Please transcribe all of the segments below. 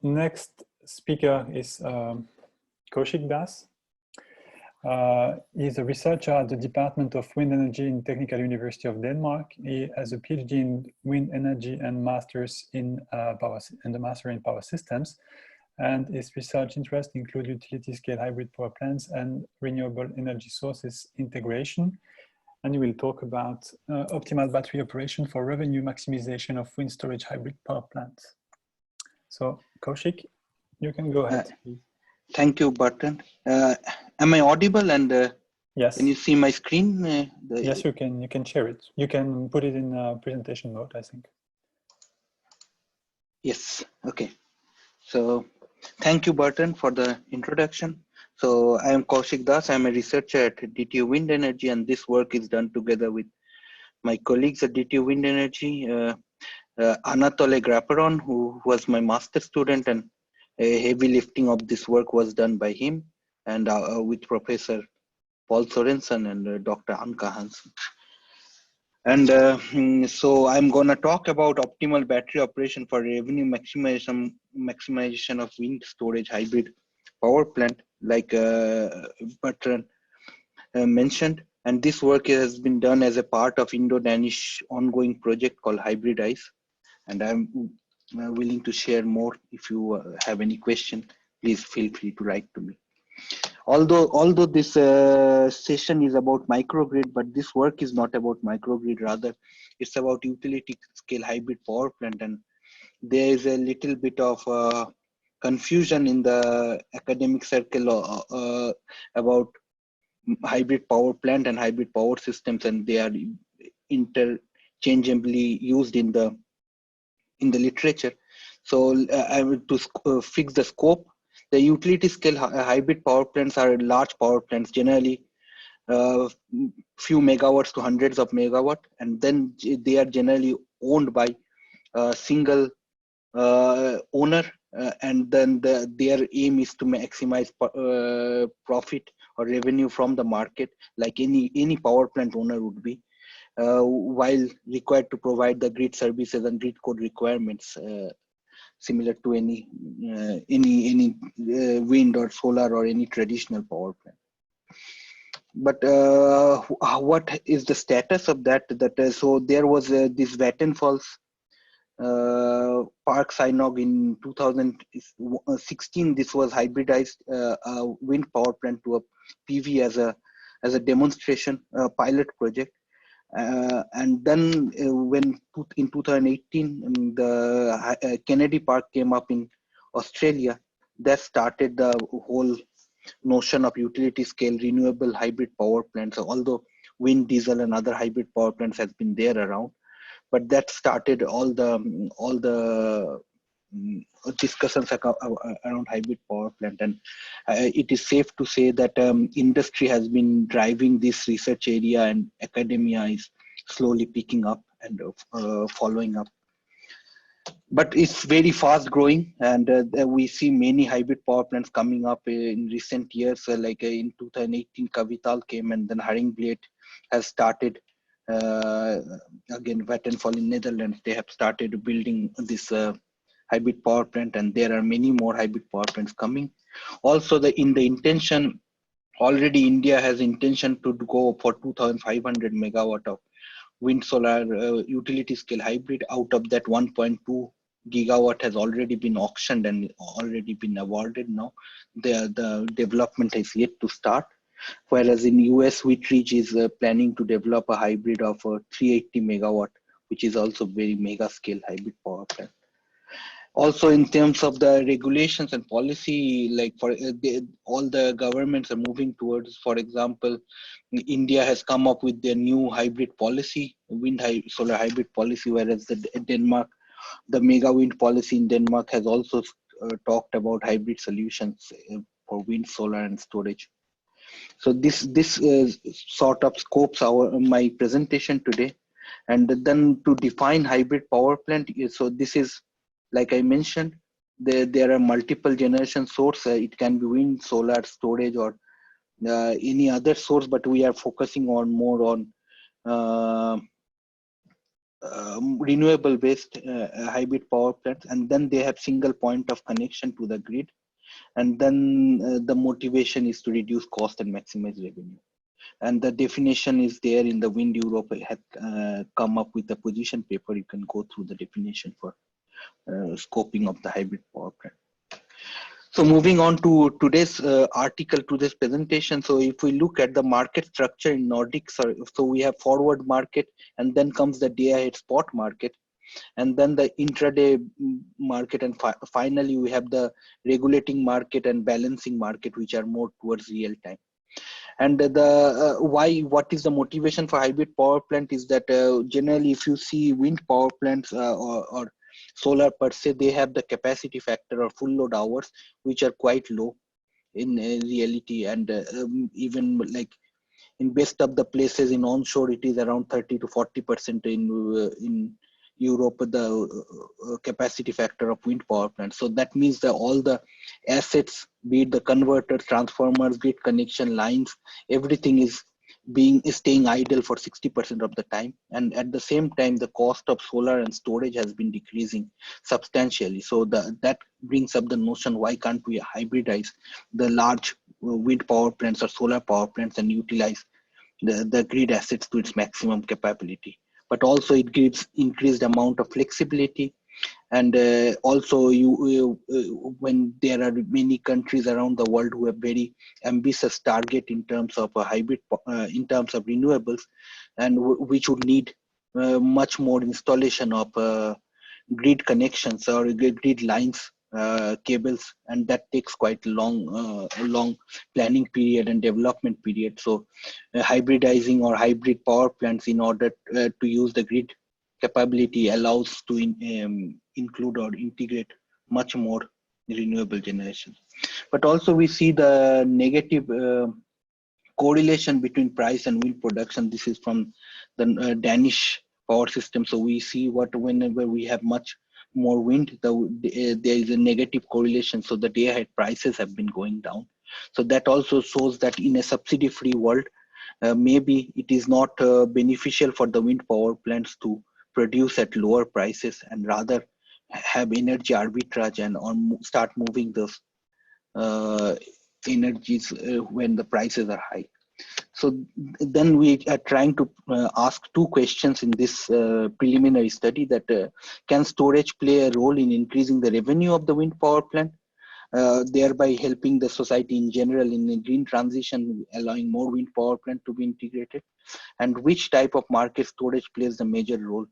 Next speaker is Kaushik Das. He's a researcher at the Department of Wind Energy in Technical University of Denmark. He has a PhD in wind energy and masters in the master in power systems. And his research interests include utility-scale hybrid power plants and renewable energy sources integration. And he will talk about optimal battery operation for revenue maximization of wind storage hybrid power plants. So, Kaushik, you can go ahead. Thank you, Barton. Am I audible? And yes. Can you see my screen? Yes, you can. You can share it. You can put it in presentation mode, I think. Yes. Okay. So, thank you, Barton, for the introduction. So, I am Kaushik Das. I am a researcher at DTU Wind Energy, and this work is done together with my colleagues at DTU Wind Energy, Anatole Grapperon, who was my master student, and a heavy lifting of this work was done by him, and with Professor Poul Sørensen and Dr. Anca Hansen. And so I'm going to talk about optimal battery operation for revenue maximization of wind storage hybrid power plant, like Bertrand mentioned. And this work has been done as a part of Indo-Danish ongoing project called Hybridize. And I'm willing to share more. If you have any question, please feel free to write to me. Although this session is about microgrid, but this work is not about microgrid, rather it's about utility scale hybrid power plant. And there is a little bit of confusion in the academic circle about hybrid power plant and hybrid power systems, and they are interchangeably used in the literature. So I will to fix the scope. The utility scale hybrid power plants are large power plants, generally few megawatts to hundreds of megawatt, and then they are generally owned by a single owner, and then their aim is to maximize profit or revenue from the market, like any power plant owner would be, while required to provide the grid services and grid code requirements similar to any wind or solar or any traditional power plant. But what is the status of that? So there was this Vattenfall's Park Sinog in 2016. This was hybridized wind power plant to a PV as a demonstration pilot project. And then when in 2018 the Kennedy Park came up in Australia, that started the whole notion of utility scale renewable hybrid power plants. So although wind, diesel and other hybrid power plants has been there around, but that started all the discussions around hybrid power plant. And it is safe to say that industry has been driving this research area, and academia is slowly picking up and following up. But it's very fast growing, and we see many hybrid power plants coming up in recent years. Like in 2018, Kavital came, and then Haringblad has started. Again, Vattenfall in Netherlands, they have started building this hybrid power plant, and there are many more hybrid power plants coming. Also, in the intention, already India has intention to go for 2,500 megawatt of wind solar utility scale hybrid. Out of that, 1.2 gigawatt has already been auctioned and already been awarded. Now the development is yet to start. Whereas in US, Whitridge is planning to develop a hybrid of 380 megawatt, which is also very mega scale hybrid power plant. Also, in terms of the regulations and policy, like for all the governments are moving towards, for example, India has come up with their new hybrid policy, solar hybrid policy, whereas Denmark, the mega wind policy in Denmark has also talked about hybrid solutions for wind, solar and storage. So this sort of scopes my presentation today. And then to define hybrid power plant, so this is, like I mentioned, there are multiple generation source. It can be wind, solar, storage, or any other source, but we are focusing on more on renewable based hybrid power plants, and then they have single point of connection to the grid, and then the motivation is to reduce cost and maximize revenue. And the definition is there in the Wind Europe had come up with a position paper. You can go through the definition for scoping of the hybrid power plant. So moving on to today's article, today's presentation. So if we look at the market structure in Nordics, so we have forward market, and then comes the day ahead spot market, and then the intraday market, and finally we have the regulating market and balancing market, which are more towards real time. And the what is the motivation for hybrid power plant is that generally if you see wind power plants or solar per se, they have the capacity factor or full load hours which are quite low in reality, and even like in best of the places in onshore it is around 30 to 40% in Europe, the capacity factor of wind power plants. So that means that all the assets, be it the converters, transformers, grid connection lines, everything is staying idle for 60% of the time. And at the same time, the cost of solar and storage has been decreasing substantially. So that brings up the notion, why can't we hybridize the large wind power plants or solar power plants and utilize the grid assets to its maximum capability? But also it gives increased amount of flexibility, and also when there are many countries around the world who have very ambitious target in terms of a hybrid in terms of renewables, and which would need much more installation of grid connections or grid lines, cables, and that takes quite a long planning period and development period. So hybridizing or hybrid power plants in order to use the grid capability allows to include or integrate much more renewable generation. But also we see the negative correlation between price and wind production. This is from the Danish power system. So we see whenever we have much more wind, there is a negative correlation. So the day ahead prices have been going down. So that also shows that in a subsidy free world, maybe it is not beneficial for the wind power plants to produce at lower prices, and rather have energy arbitrage and start moving those energies when the prices are high. So then we are trying to ask two questions in this preliminary study, that can storage play a role in increasing the revenue of the wind power plant, thereby helping the society in general in the green transition, allowing more wind power plant to be integrated? And which type of market storage plays the major role?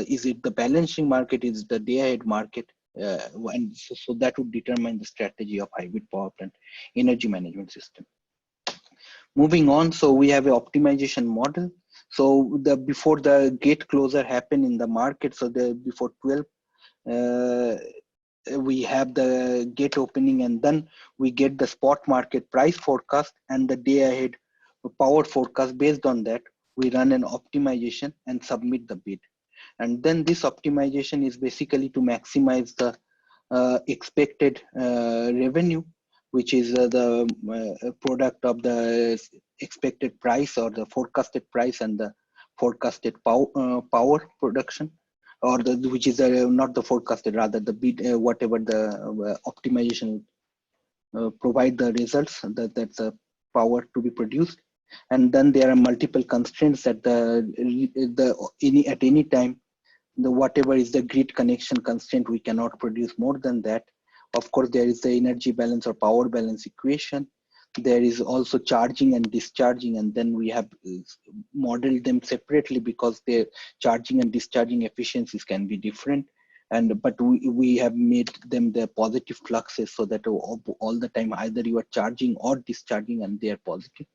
Is it the balancing market? Is it the day ahead market? And so that would determine the strategy of hybrid power plant energy management system. Moving on, so we have an optimization model. So before the gate closure happened in the market, so before 12, we have the gate opening, and then we get the spot market price forecast and the day ahead power forecast. Based on that, we run an optimization and submit the bid. And then this optimization is basically to maximize the expected revenue, which is the product of the expected price or the forecasted price and the forecasted power production, or which is not the forecasted, rather the bid, whatever the optimization provide the results, that's the power to be produced. And then there are multiple constraints that at any time, whatever is the grid connection constraint, we cannot produce more than that. Of course, there is the energy balance or power balance equation. There is also charging and discharging, and then we have modeled them separately because their charging and discharging efficiencies can be different. But we have made them the positive fluxes, so that all the time either you are charging or discharging and they are positive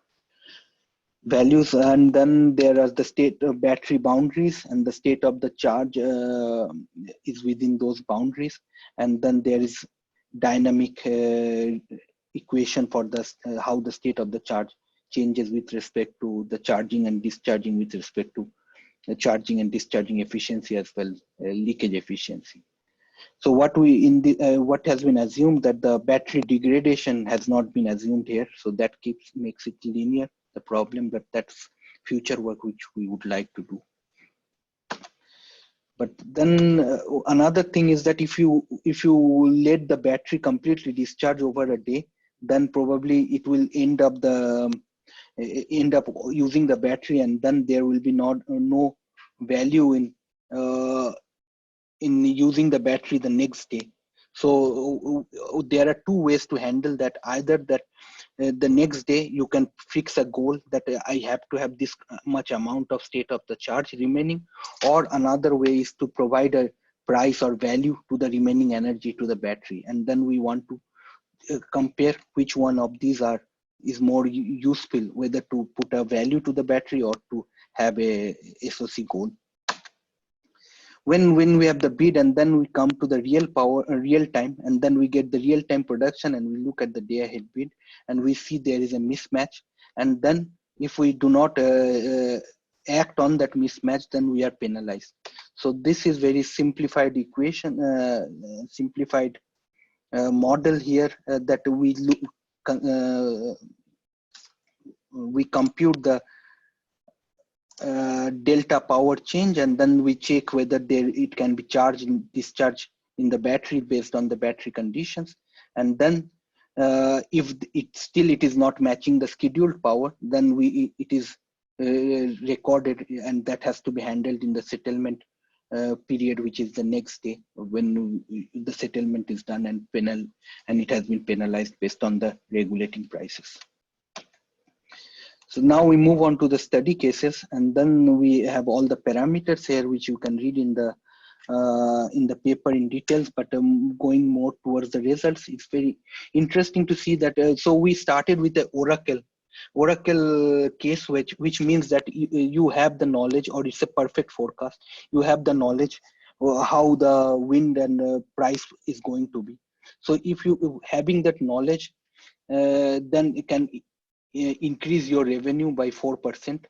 values. And then there are the state of battery boundaries, and the state of the charge is within those boundaries. And then there is dynamic equation for how the state of the charge changes with respect to the charging and discharging, with respect to the charging and discharging efficiency, as well leakage efficiency. So what has been assumed, that the battery degradation has not been assumed here, so that makes it linear, the problem, but that's future work which we would like to do. But then another thing is that if you let the battery completely discharge over a day, then probably it will end up using the battery, and then there will be no value in using the battery the next day. So there are two ways to handle that. Either that the next day you can fix a goal that I have to have this much amount of state of the charge remaining, or another way is to provide a price or value to the remaining energy to the battery, and then we want to compare which one of these is more useful, whether to put a value to the battery or to have a SOC goal. When we have the bid, and then we come to the real time, and then we get the real time production, and we look at the day ahead bid, and we see there is a mismatch. And then if we do not act on that mismatch, then we are penalized. So this is very simplified equation, simplified model here, that we compute the delta power change, and then we check whether it can be charged and discharged in the battery based on the battery conditions. And then if it is not matching the scheduled power, then it is recorded, and that has to be handled in the settlement period, which is the next day when the settlement is done, and it has been penalized based on the regulating prices. So now we move on to the study cases, and then we have all the parameters here, which you can read in the paper in details. But going more towards the results, it's very interesting to see that. So we started with the Oracle case, which means that you have the knowledge, or it's a perfect forecast. You have the knowledge how the wind and price is going to be. So if you having that knowledge, then it can increase your revenue by 4%,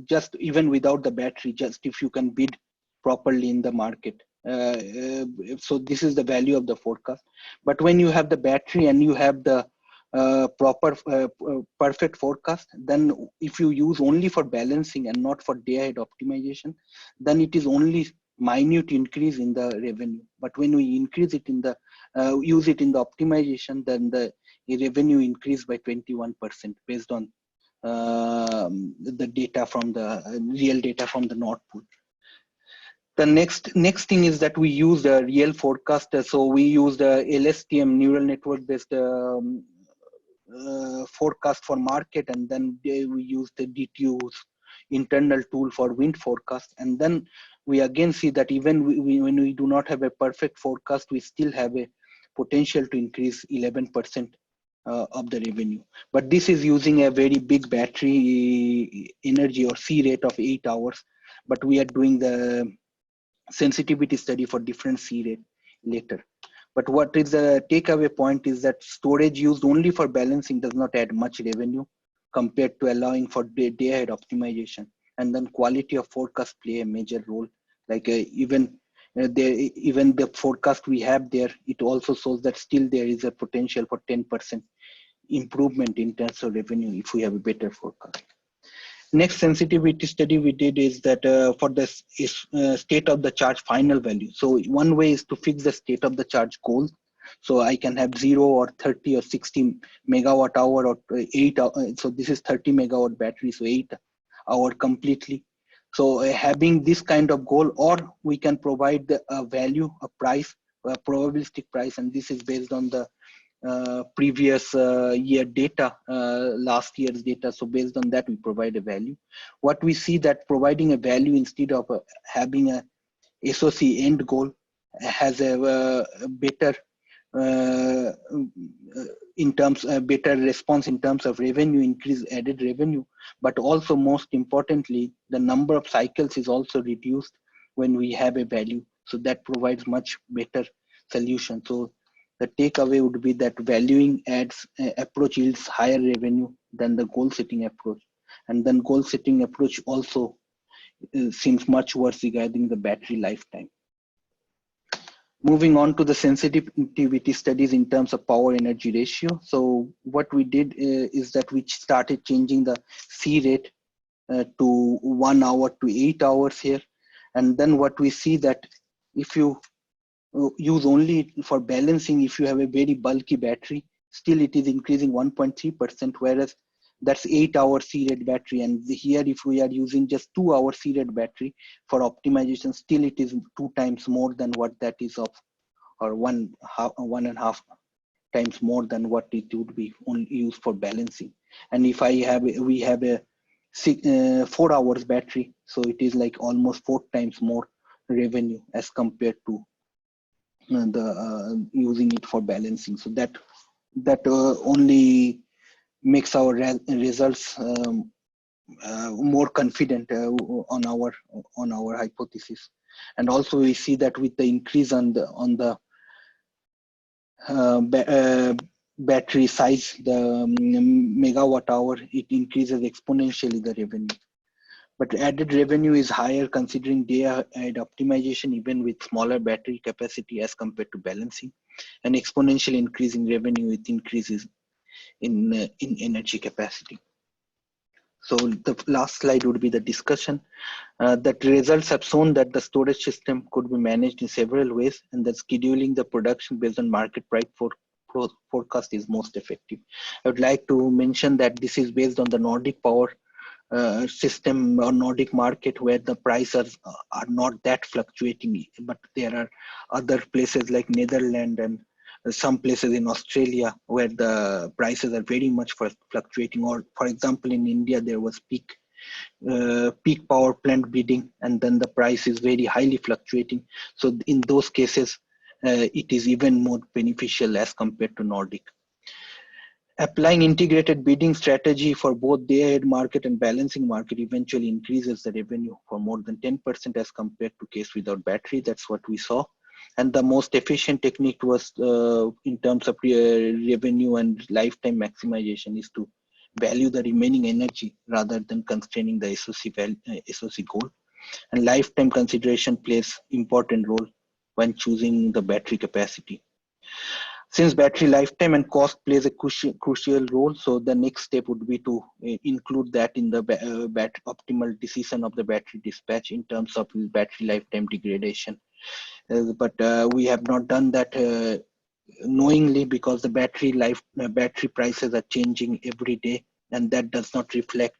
just even without the battery, just if you can bid properly in the market. So this is the value of the forecast. But when you have the battery and you have the proper perfect forecast, then if you use only for balancing and not for day ahead optimization, then it is only minute increase in the revenue. But when we increase it in the use it in the optimization, then the revenue increased by 21% based on the data from the real data from the Nord Pool. The next thing is that we use the real forecaster. So we use the LSTM neural network based forecast for market, and then we use the DTU's internal tool for wind forecast. And then we again see that even when we do not have a perfect forecast, we still have a potential to increase 11% of the revenue. But this is using a very big battery energy or C rate of 8 hours. But we are doing the sensitivity study for different C rate later. But what is the takeaway point is that storage used only for balancing does not add much revenue compared to allowing for day ahead optimization. And then quality of forecast play a major role. Like even the forecast we have there, it also shows that still there is a potential for 10% improvement in terms of revenue if we have a better forecast. Next sensitivity study we did is that for the state of the charge final value. So one way is to fix the state of the charge goal. So I can have 0 or 30 or 60 megawatt hour or 8 hour. So this is 30 megawatt battery, so 8 hour completely. So having this kind of goal, or we can provide a value, a price, a probabilistic price, and this is based on the previous year data, last year's data. So based on that, we provide a value. What we see that providing a value instead of having a SOC end goal has a better better response in terms of revenue, increase added revenue, but also most importantly, the number of cycles is also reduced when we have a value. So that provides much better solution. So the takeaway would be that valuing approach yields higher revenue than the goal setting approach. And then goal setting approach also seems much worse regarding the battery lifetime. Moving on to the sensitivity studies in terms of power energy ratio. So what we did is that we started changing the C rate to 1 hour to 8 hours here. And then what we see that if you use only for balancing, if you have a very bulky battery, still it is increasing 1.3%, whereas that's 8-hour C-rate battery. And here, if we are using just 2-hour C-rate battery for optimization, still it is 2 times more than what that is of, or 1.5 times more than what it would be only used for balancing. And if we have a 4 hours battery, so it is like almost 4 times more revenue as compared to using it for balancing. So that only makes our results more confident on our hypothesis. And also we see that with the increase on the battery size, the megawatt hour, it increases exponentially the revenue. But added revenue is higher considering day-ahead optimization, even with smaller battery capacity as compared to balancing, and exponential increase in revenue with increases in energy capacity. So the last slide would be the discussion. That results have shown that the storage system could be managed in several ways, and that scheduling the production based on market price forecast is most effective. I would like to mention that this is based on the Nordic power system or Nordic market, where the prices are not that fluctuating, but there are other places like Netherlands and some places in Australia where the prices are very much fluctuating. Or for example, in India, there was peak power plant bidding, and then the price is very highly fluctuating. So in those cases, it is even more beneficial as compared to Nordic. Applying integrated bidding strategy for both day-ahead market and balancing market eventually increases the revenue for more than 10% as compared to case without battery. That's what we saw. And the most efficient technique was in terms of revenue and lifetime maximization is to value the remaining energy rather than constraining the SOC goal. And lifetime consideration plays important role when choosing the battery capacity. Since battery lifetime and cost plays a crucial role, so the next step would be to include that in the optimal decision of the battery dispatch in terms of battery lifetime degradation. But we have not done that knowingly, because the battery prices are changing every day, and that does not reflect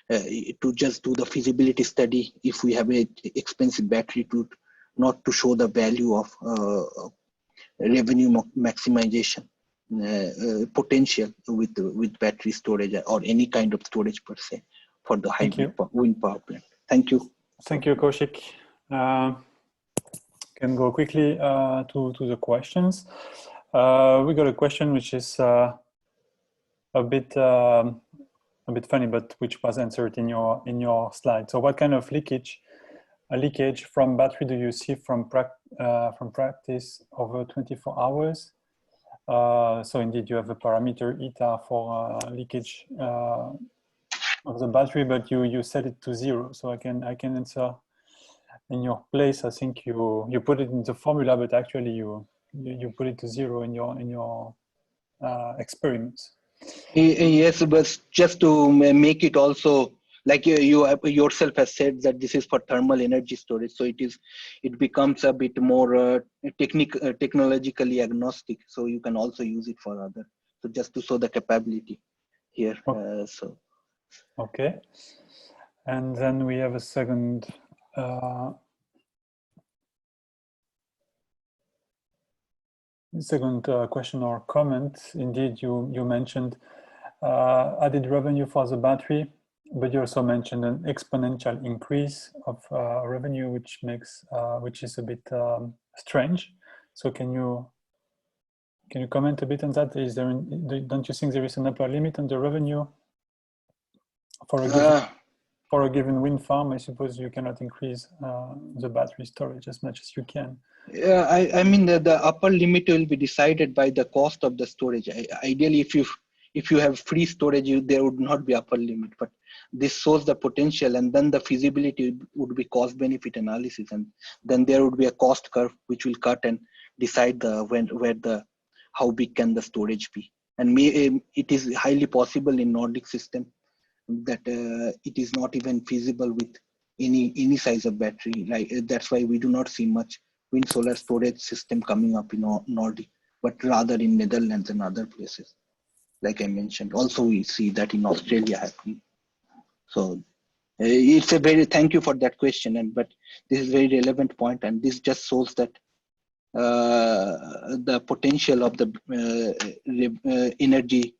to just do the feasibility study if we have an expensive battery, to not to show the value of revenue maximization potential with battery storage or any kind of storage per se for the hybrid wind power plant. Thank you. Thank you, Kaushik. Can go quickly to the questions. We got a question which is a bit funny, but which was answered in your slide. So, what kind of leakage from battery do you see from practice over 24 hours? So indeed, you have a parameter eta for leakage of the battery, but you set it to 0. So I can answer in your place. I think you put it in the formula, but actually you put it to 0 in your experiments. Yes, but just to make it also, like you yourself has said, that this is for thermal energy storage, so it becomes a bit more technologically agnostic. So you can also use it for other. So just to show the capability here. Okay, and then we have a second. Second question or comment. Indeed, you mentioned added revenue for the battery, but you also mentioned an exponential increase of revenue, which is a bit strange. So can you comment a bit on that? Don't you think there is an upper limit on the revenue for a given wind farm? I suppose you cannot increase the battery storage as much as you can. Yeah, I mean the upper limit will be decided by the cost of the storage. Ideally, if you have free storage, there would not be upper limit. But this shows the potential, and then the feasibility would be cost benefit analysis, and then there would be a cost curve which will cut and decide how big can the storage be. And it is highly possible in Nordic system that it is not even feasible with any size of battery. Like that's why we do not see much wind solar storage system coming up in Nordic, but rather in Netherlands and other places. Like I mentioned, also we see that in Australia happening. So it's a very, thank you for that question, and but this is a very relevant point, and this just shows that the potential of the energy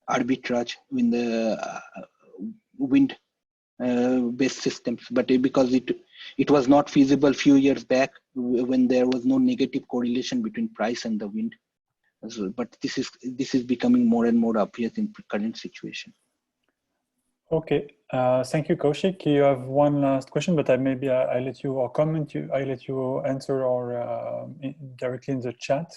arbitrage in the wind based systems, but because it was not feasible few years back when there was no negative correlation between price and the wind. So, but this is becoming more and more obvious in current situation. Okay, thank you, Kaushik. You have one last question, but I let you or comment. I let you answer or directly in the chat.